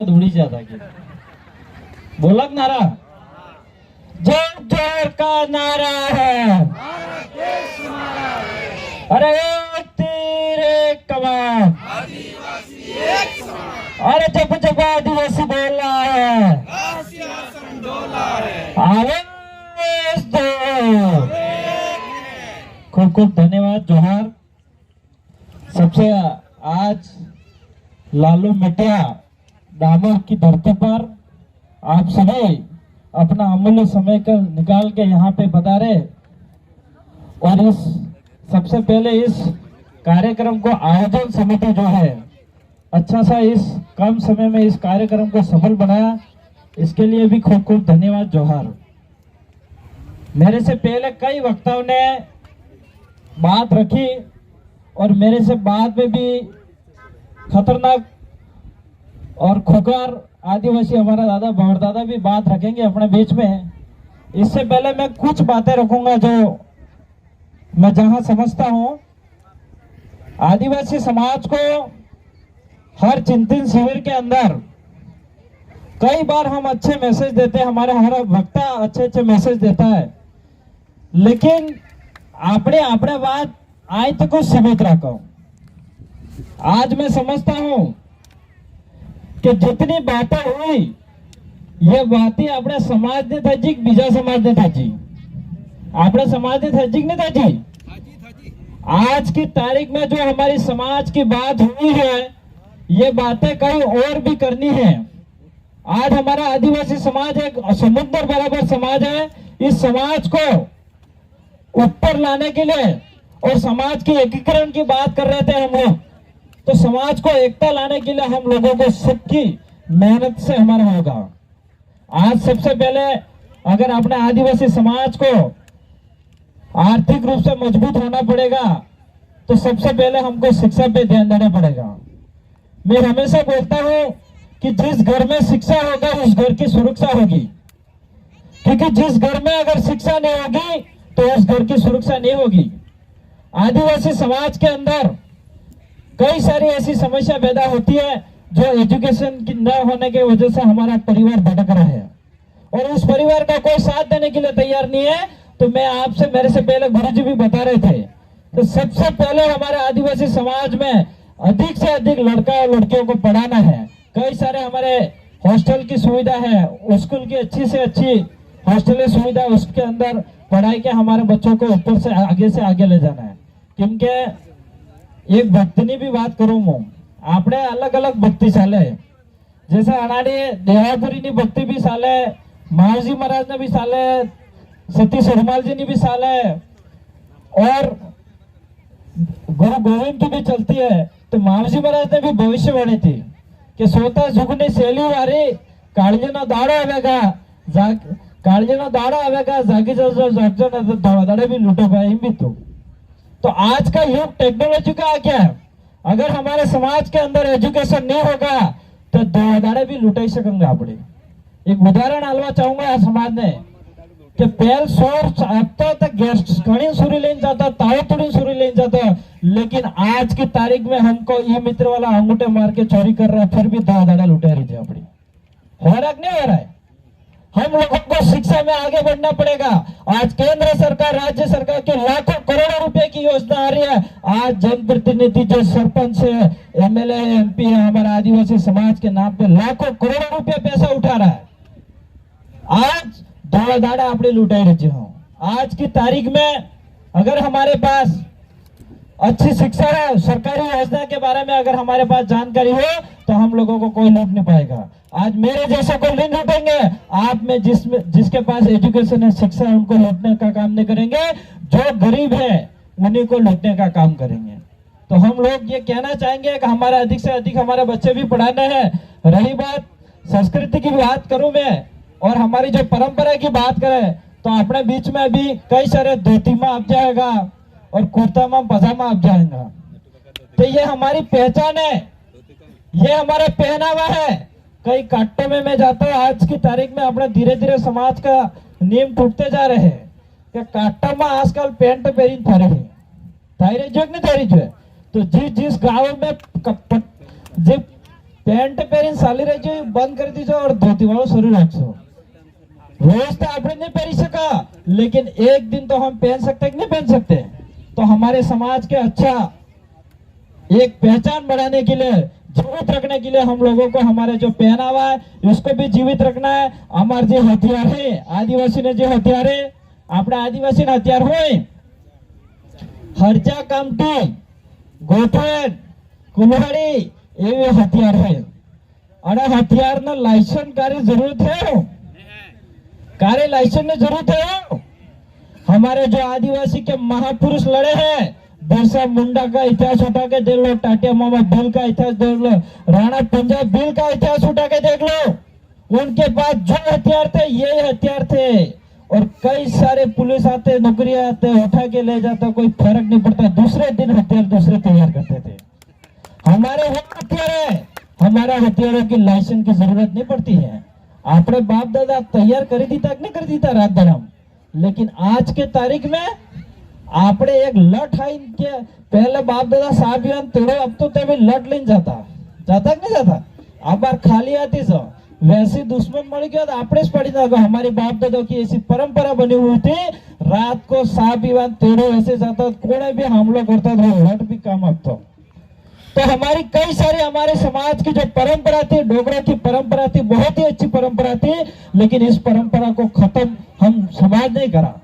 उड़ी जाता कि बोलक नारा जय जोर का नारा है। अरे एक तीर एक कमान, अरे जब जब आदिवासी बोल रहा है आवाज दो। खूब खूब धन्यवाद, जोहार। सबसे आज लालू मिटिया दामोह की धरती पर आप सभी अपना अमूल्य समय का निकाल के यहाँ पे पधारे और इस सबसे पहले इस कार्यक्रम को आयोजन समिति जो है अच्छा सा इस कम समय में इस कार्यक्रम को सफल बनाया, इसके लिए भी खूब खूब धन्यवाद, जोहार। मेरे से पहले कई वक्ताओं ने बात रखी और मेरे से बाद में भी खतरनाक और खुकार आदिवासी हमारा दादा भंवरदादा भी बात रखेंगे अपने बीच में। इससे पहले मैं कुछ बातें रखूंगा जो मैं जहां समझता हूं। आदिवासी समाज को हर चिंतन शिविर के अंदर कई बार हम अच्छे मैसेज देते हैं, हमारा हर वक्ता अच्छे अच्छे मैसेज देता है, लेकिन आपने बात आज तक को सीमित रखो। आज मैं समझता हूं कि जितनी बातें हुई ये बातें अपने समाज ने था जी, बीजा समाज ने था जी, अपने समाज ने था जी नहीं था जी। आज की तारीख में जो हमारी समाज की बात हुई है ये बातें कहीं और भी करनी है। आज हमारा आदिवासी समाज एक समुद्र बराबर समाज है। इस समाज को ऊपर लाने के लिए और समाज के एकीकरण की बात कर रहे थे हम लोग, तो समाज को एकता लाने के लिए हम लोगों को सबकी मेहनत से हमारा होगा। आज सबसे पहले अगर अपने आदिवासी समाज को आर्थिक रूप से मजबूत होना पड़ेगा तो सबसे पहले हमको शिक्षा पे ध्यान देना पड़ेगा। मैं हमेशा बोलता हूं कि जिस घर में शिक्षा होगा उस घर की सुरक्षा होगी, क्योंकि जिस घर में अगर शिक्षा नहीं होगी तो उस घर की सुरक्षा नहीं होगी। आदिवासी समाज के अंदर कई सारी ऐसी समस्या पैदा होती है जो एजुकेशन की न होने की वजह से हमारा परिवार भटक रहा है और उस परिवार का कोई साथ देने के लिए तैयार नहीं है। तो मैं आपसे, मेरे से पहले गुरुजी भी बता रहे थे, तो सबसे पहले हमारे आदिवासी समाज में अधिक से अधिक लड़का और लड़कियों को पढ़ाना है। कई सारे हमारे हॉस्टल की सुविधा है, स्कूल की अच्छी से अच्छी हॉस्टल सुविधा, उसके अंदर पढ़ाई के हमारे बच्चों को ऊपर से आगे ले जाना है। क्योंकि एक भक्तिनी भी बात करूं मैं, आपने अलग अलग भक्ति चाले, जैसे अनाड़ी देवापुरी नी भक्ति भी चाले, महाराजी महाराज ने भी चाले, सती सुरमाल जी ने भी चाले और गुरु गोविंद की भी चलती है। तो महाराजी महाराज ने भी भविष्यवाणी थी कि स्वतः झुकने शैली वारी काळजीनो दाडो आवेगा, काळजीनो दाडो आवेगा, जागी जो दाडे भी लूटो भाई भी। तो आज का युग टेक्नोलॉजी का आ गया है। अगर हमारे समाज के अंदर एजुकेशन नहीं होगा तो दाड़े भी लुटाई सकेंगे। आपने एक उदाहरण आलवा चाहूंगा समाज ने कि पहल शोर हफ्ता तक गैस घनी सुरी लेन जाता, ताव तोड़ी सुरी लेन जाता, लेकिन आज की तारीख में हमको ई मित्र वाला अंगूठे मार के चोरी कर रहा है, फिर भी दाड़ा लुटा रही थी। अपनी हो रहा नहीं हो रहा है। हम लोगों को शिक्षा में आगे बढ़ना पड़ेगा। आज केंद्र सरकार, राज्य सरकार की लाखों करोड़ों रुपए की योजना आ रही है। आज जनप्रतिनिधि जो सरपंच है, एमएलए, एमपी है, हमारा आदिवासी समाज के नाम पे लाखों करोड़ों रुपए पैसा उठा रहा है। आज दाड़ा दाड़ा अपनी लुटाई रही हूं। आज की तारीख में अगर हमारे पास अच्छी शिक्षा है, सरकारी योजना के बारे में अगर हमारे पास जानकारी हो तो हम लोगों को कोई लूट नहीं पाएगा। आज मेरे जैसे को नहीं लूटेंगे, आप में जिसके पास एजुकेशन है, शिक्षा है, उनको लूटने का काम नहीं करेंगे। जो गरीब है उन्हीं को लूटने का काम करेंगे। तो हम लोग ये कहना चाहेंगे कि हमारे अधिक से अधिक हमारे बच्चे भी पढ़ाने हैं। रही बात संस्कृति की बात करूं मैं और हमारी जो परंपरा की बात करें तो अपने बीच में अभी कई सारे धोती में आप जाएगा और कुर्ता में पजामा आप जाएगा। तो ये हमारी पहचान है, ये हमारा पहनावा है। कई काटों में मैं जाता हूँ, आज की तारीख में अपने धीरे धीरे समाज का नियम टूटते जा रहे हैं कि काटा में आजकल पेंट पहरी थारे है, थारे जो नहीं थारी जो है। तो जिस गांव में પેન્ટ પહેરીને ચાલી રહેજો બંધ કરી દીજો और ધોતી વાળું શરીર રાખશો रोज तो आपने नहीं पहन सका लेकिन एक दिन तो हम पहन सकते कि नहीं पहन सकते तो हमारे समाज के अच्छा एक पहचान बढ़ाने के लिए जीवित रखने के लिए हम लोगों को हमारे जो पहनावा है उसको भी जीवित रखना है हमारे जो हथियार है आदिवासी ने जो हथियार है अपने आदिवासी ने हथियार हो हरचा कामटी गोठन कुल्हाड़ी ये हथियार है और हथियार ना लाइसेंस कार्य जरूरत है कार्य लाइसेंस में जरूरत है हमारे जो आदिवासी के महापुरुष लड़े हैं बिरसा मुंडा का इतिहास उठा के देख लो टाटिया मामा भील का इतिहास देख लो राणा पंजाब भील का इतिहास उठा के देख लो उनके पास जो हथियार थे ये हथियार थे और कई सारे पुलिस आते नौकरी आते उठा के ले जाता कोई फर्क नहीं पड़ता दूसरे दिन हथियार दूसरे तैयार करते थे हमारे वो हथियार है हमारा हथियारों की लाइसेंस की जरूरत नहीं पड़ती है आपने बाप दादा तैयार कर दी था नहीं कर दी था रात धरम लेकिन आज के तारीख में आपने एक लट है इनके पहले बाप दादा साहब तेड़ो अब तो तभी लट लेने जाता जाता कि नहीं जाता अब बार खाली आती सो वैसी दुश्मन मर गया तो आपने पड़ी था हमारे बाप दादा की ऐसी परंपरा बनी हुई थी रात को साहब तेड़ो ऐसे जाता कोने भी हमला करता था लट भी काम अब तो हमारी कई सारी हमारे समाज की जो परंपरा थी डोगरा की परंपरा थी बहुत ही अच्छी परंपरा थी लेकिन इस परंपरा को खत्म हम समाज नहीं करा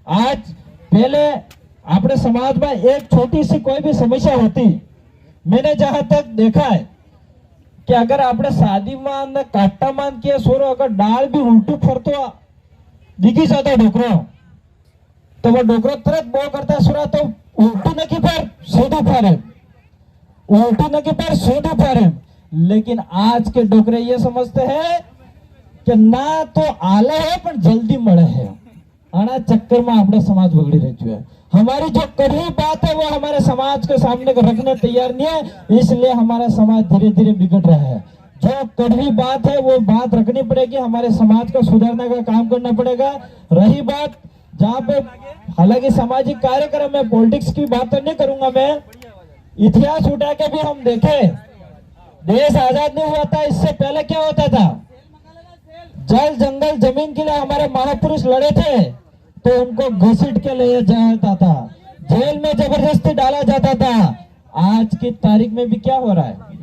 आज पहले अपने समाज में एक छोटी सी कोई भी समस्या होती मैंने जहां तक देखा है कि अगर आपने शादी में काटा मान किया सोरो अगर डाल भी उल्टू फरतो दिखी जाता डोकरो तो वो डोकरो तुरंत बो करता सुरा तो उल्टू न की पर सीधू फारे उल्टू न की पर सीधू फारे लेकिन आज के डोकरे ये समझते हैं कि ना तो आले है पर जल्दी मरे है आना चक्कर में अपने समाज बगड़ी रहती है हमारी जो कड़वी बात है वो हमारे समाज के सामने रखने तैयार नहीं है इसलिए हमारा समाज धीरे धीरे बिगड़ रहा है जो कड़वी बात है वो बात रखनी पड़ेगी हमारे समाज को सुधारने का काम करना पड़ेगा रही बात जहाँ पे हालांकि सामाजिक कार्यक्रम में पॉलिटिक्स की बात तो नहीं करूंगा मैं इतिहास उठा के भी हम देखे देश आजाद नहीं हुआ था इससे पहले क्या होता था जल जंगल जमीन के लिए हमारे महापुरुष लड़े थे तो उनको घसीट के ले जाता था जेल में जबरदस्ती डाला जाता था आज की तारीख में भी क्या हो रहा है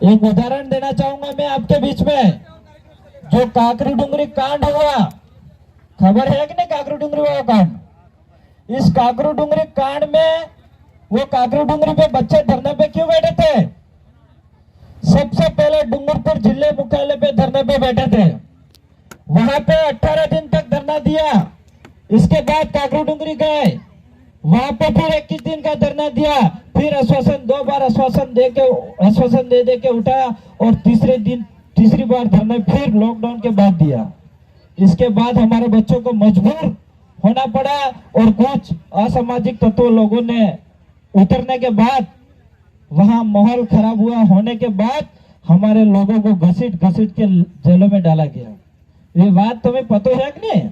एक उदाहरण देना चाहूंगा मैं आपके बीच में जो काकरी डुंगरी कांड हुआ खबर है कि नहीं काकरी डुंगरी हुआ कांड इस काकरी डुंगरी कांड में वो काकरी डुंगरी पे बच्चे धरने पे क्यों बैठे थे सबसे पहले डूंगरपुर जिले मुख्यालय पे धरने पे बैठे थे वहां पे 18 दिन तक धरना दिया इसके बाद काकरू डुंगरी गए वहां पे फिर 21 दिन का धरना दिया फिर आश्वासन 2 बार आश्वासन दे के उठाया और तीसरी बार धरना फिर लॉकडाउन के बाद दिया इसके बाद हमारे बच्चों को मजबूर होना पड़ा और कुछ असामाजिक तत्व लोगों ने उतरने के बाद वहां माहौल खराब हुआ होने के बाद हमारे लोगों को घसीट के जेलों में डाला गया ये बात तुम्हें पता है कि नहीं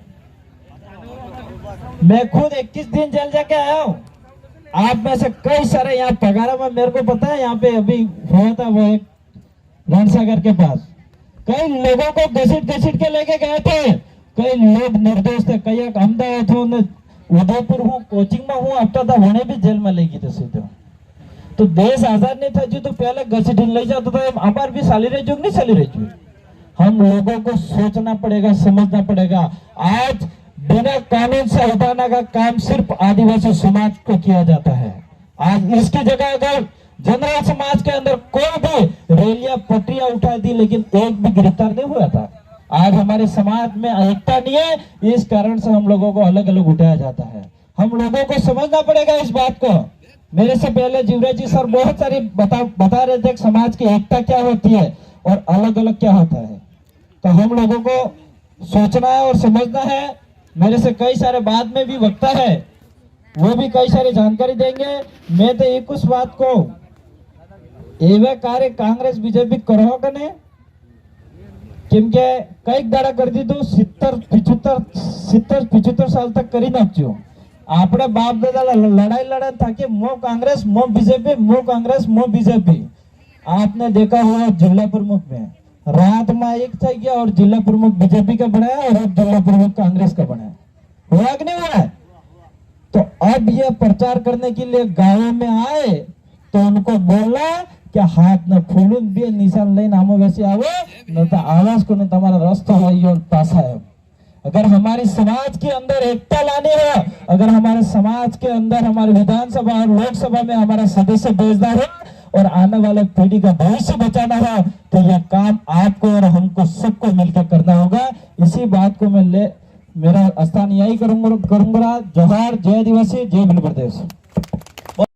मैं खुद 21 दिन जेल जाके आया हूँ आप में से कई सारे यहाँ पगारा में मेरे को पता है यहाँ पे अभी हुआ था वो एक रणसागर के पास कई लोगों को घसीट के लेके गए थे कई लोग निर्दोष थे कई अहमदाबाद हूँ उदयपुर हूँ कोचिंग में हूँ अब था उन्हें भी जेल में ले गए थे सीधे तो देश आजाद नहीं था जो तो पहले घसीट ले जाता था हमारे भी साली रह नहीं साली रह हम लोगों को सोचना पड़ेगा समझना पड़ेगा आज बिना कानून से हटाने का काम सिर्फ आदिवासी समाज को किया जाता है आज इसकी जगह अगर जनरल समाज के अंदर कोई भी रैलियां पटरियां उठा दी लेकिन एक भी गिरफ्तार नहीं हुआ था आज हमारे समाज में एकता नहीं है इस कारण से हम लोगों को अलग अलग उठाया जाता है हम लोगों को समझना पड़ेगा इस बात को मेरे से पहले जीवराज जी सर बहुत सारी बता रहे थे समाज की एकता क्या होती है और अलग अलग क्या होता है तो हम लोगों को सोचना है और समझना है मेरे से कई सारे बाद में भी वक्ता है वो भी कई सारी जानकारी देंगे मैं तो एक उस बात को एवे कार्य कांग्रेस बीजेपी करो कने केमके कई दाड़ा कर दी तो 70-75 साल तक करी नाख्यो આપણે બાપ દાદા લડાઈ લડા था कि मो कांग्रेस मो बीजेपी मो कांग्रेस मो बीजेपी आपने देखा होगा जिला प्रमुख में रात में एक था गया और जिला प्रमुख बीजेपी का बनाया और अब जिला प्रमुख कांग्रेस का बनाया, हुआ कि नहीं हुआ है? तो अब ये प्रचार करने के लिए गांवों में आए तो उनको बोलना क्या हाथ न फूलून भी निशान ले नामो वैसे आवो न तो आवाज को न तुम्हारा रास्ता है और पासा है। अगर हमारी समाज के अंदर एकता लानी है, अगर हमारे समाज के अंदर हमारे विधानसभा और लोकसभा में हमारा सदस्य भेजना है और आने वाले पीढ़ी का भविष्य बचाना है तो यह काम आपको और हमको सबको मिलकर करना होगा। इसी बात को मैं मेरा स्थान यही करूंगा। जोहार, जय आदिवासी, जय भील प्रदेश।